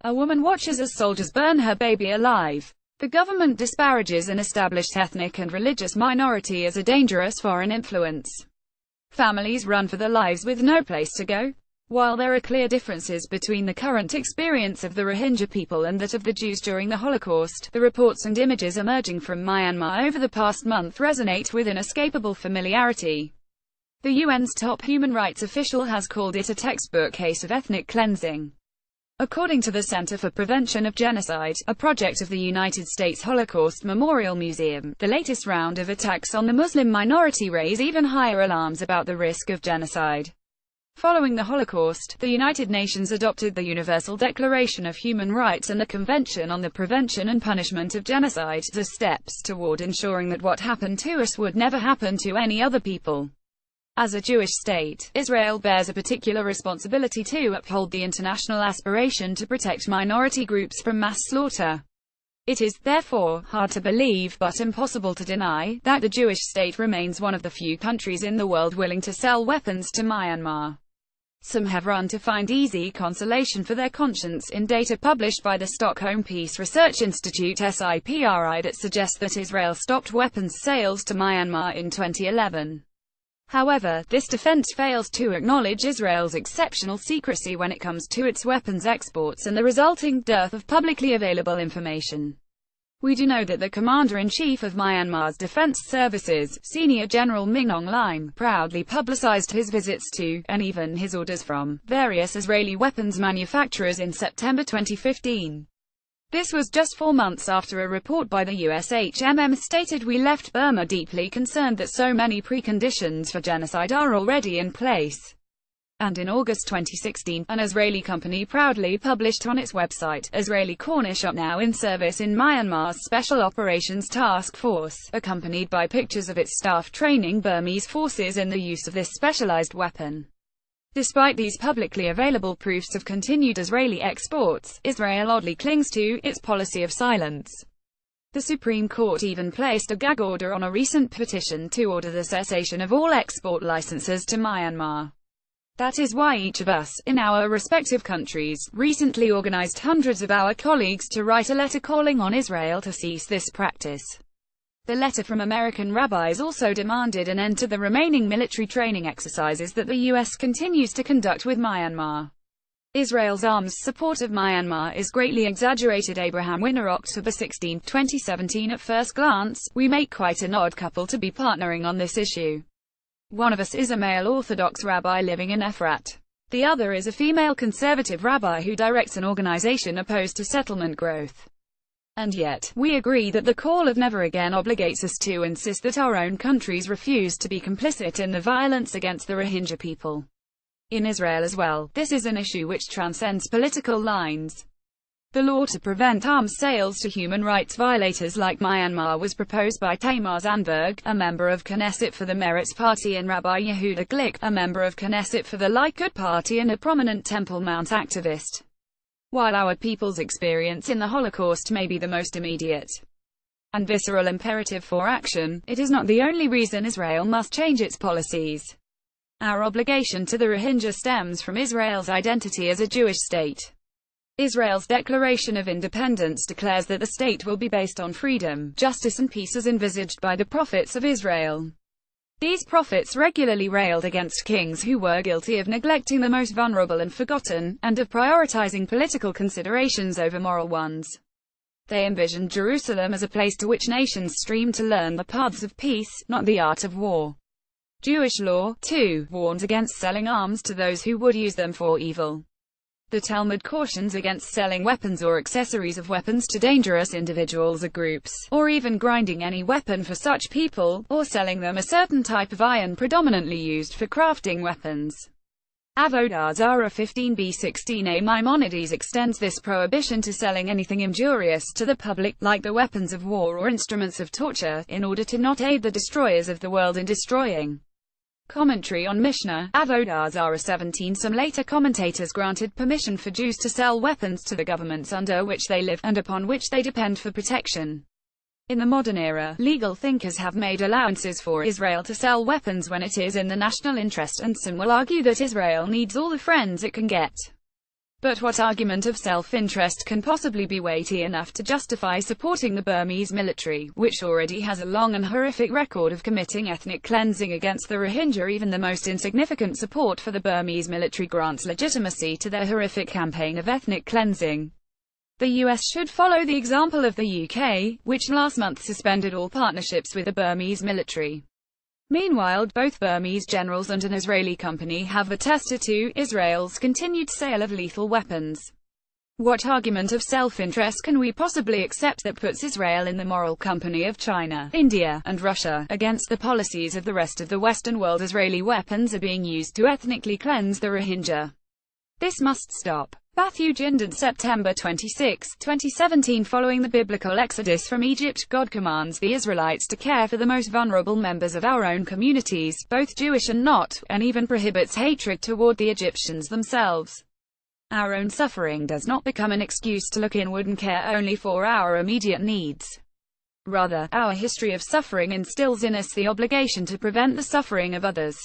A woman watches as soldiers burn her baby alive. The government disparages an established ethnic and religious minority as a dangerous foreign influence. Families run for their lives with no place to go. While there are clear differences between the current experience of the Rohingya people and that of the Jews during the Holocaust, the reports and images emerging from Myanmar over the past month resonate with inescapable familiarity. The UN's top human rights official has called it a textbook case of ethnic cleansing. According to the Center for Prevention of Genocide, a project of the United States Holocaust Memorial Museum, the latest round of attacks on the Muslim minority raise even higher alarms about the risk of genocide. Following the Holocaust, the United Nations adopted the Universal Declaration of Human Rights and the Convention on the Prevention and Punishment of Genocide as steps toward ensuring that what happened to us would never happen to any other people. As a Jewish state, Israel bears a particular responsibility to uphold the international aspiration to protect minority groups from mass slaughter. It is, therefore, hard to believe, but impossible to deny, that the Jewish state remains one of the few countries in the world willing to sell weapons to Myanmar. Some have run to find easy consolation for their conscience in data published by the Stockholm Peace Research Institute SIPRI that suggests that Israel stopped weapons sales to Myanmar in 2011. However, this defense fails to acknowledge Israel's exceptional secrecy when it comes to its weapons exports and the resulting dearth of publicly available information. We do know that the Commander-in-Chief of Myanmar's Defense Services, Senior General Min Aung Hlaing, proudly publicized his visits to, and even his orders from, various Israeli weapons manufacturers in September 2015. This was just 4 months after a report by the USHMM stated, "We left Burma deeply concerned that so many preconditions for genocide are already in place." And in August 2016, an Israeli company proudly published on its website, Israeli Cornish are now in service in Myanmar's Special Operations Task Force, accompanied by pictures of its staff training Burmese forces in the use of this specialized weapon. Despite these publicly available proofs of continued Israeli exports, Israel oddly clings to its policy of silence. The Supreme Court even placed a gag order on a recent petition to order the cessation of all export licenses to Myanmar. That is why each of us, in our respective countries, recently organized hundreds of our colleagues to write a letter calling on Israel to cease this practice. The letter from American rabbis also demanded an end to the remaining military training exercises that the U.S. continues to conduct with Myanmar. Israel's arms support of Myanmar is greatly exaggerated. Abraham Winner, October 16, 2017. At first glance, we make quite an odd couple to be partnering on this issue. One of us is a male Orthodox rabbi living in Efrat. The other is a female conservative rabbi who directs an organization opposed to settlement growth. And yet, we agree that the call of never again obligates us to insist that our own countries refuse to be complicit in the violence against the Rohingya people. In Israel as well, this is an issue which transcends political lines. The law to prevent arms sales to human rights violators like Myanmar was proposed by Tamar Zandberg, a member of Knesset for the Meretz Party, and Rabbi Yehuda Glick, a member of Knesset for the Likud Party and a prominent Temple Mount activist. While our people's experience in the Holocaust may be the most immediate and visceral imperative for action, it is not the only reason Israel must change its policies. Our obligation to the Rohingya stems from Israel's identity as a Jewish state. Israel's Declaration of Independence declares that the state will be based on freedom, justice and peace as envisaged by the prophets of Israel. These prophets regularly railed against kings who were guilty of neglecting the most vulnerable and forgotten, and of prioritizing political considerations over moral ones. They envisioned Jerusalem as a place to which nations streamed to learn the paths of peace, not the art of war. Jewish law, too, warns against selling arms to those who would use them for evil. The Talmud cautions against selling weapons or accessories of weapons to dangerous individuals or groups, or even grinding any weapon for such people, or selling them a certain type of iron predominantly used for crafting weapons. Avodah Zarah 15b-16a Maimonides extends this prohibition to selling anything injurious to the public, like the weapons of war or instruments of torture, in order to not aid the destroyers of the world in destroying. Commentary on Mishnah, Avodah Zarah 17. Some later commentators granted permission for Jews to sell weapons to the governments under which they live, and upon which they depend for protection. In the modern era, legal thinkers have made allowances for Israel to sell weapons when it is in the national interest, and some will argue that Israel needs all the friends it can get. But what argument of self-interest can possibly be weighty enough to justify supporting the Burmese military, which already has a long and horrific record of committing ethnic cleansing against the Rohingya? Even the most insignificant support for the Burmese military grants legitimacy to their horrific campaign of ethnic cleansing. The US should follow the example of the UK, which last month suspended all partnerships with the Burmese military. Meanwhile, both Burmese generals and an Israeli company have attested to Israel's continued sale of lethal weapons. What argument of self-interest can we possibly accept that puts Israel in the moral company of China, India, and Russia, against the policies of the rest of the Western world? Israeli weapons are being used to ethnically cleanse the Rohingya. This must stop. Matthew Jinden, September 26, 2017. Following the biblical exodus from Egypt, God commands the Israelites to care for the most vulnerable members of our own communities, both Jewish and not, and even prohibits hatred toward the Egyptians themselves. Our own suffering does not become an excuse to look inward and care only for our immediate needs. Rather, our history of suffering instills in us the obligation to prevent the suffering of others.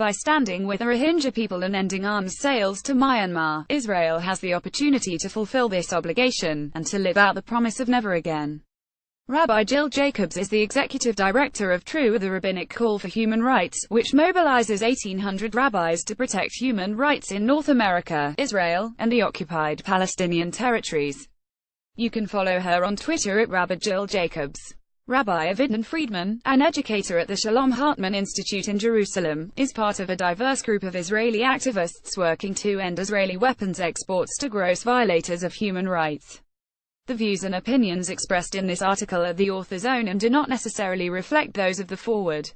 By standing with the Rohingya people and ending arms sales to Myanmar, Israel has the opportunity to fulfill this obligation, and to live out the promise of never again. Rabbi Jill Jacobs is the executive director of TRUE, the Rabbinic Call for Human Rights, which mobilizes 1,800 rabbis to protect human rights in North America, Israel, and the occupied Palestinian territories. You can follow her on Twitter at Rabbi Jill Jacobs. Rabbi Avidan Friedman, an educator at the Shalom Hartman Institute in Jerusalem, is part of a diverse group of Israeli activists working to end Israeli weapons exports to gross violators of human rights. The views and opinions expressed in this article are the author's own and do not necessarily reflect those of the forward.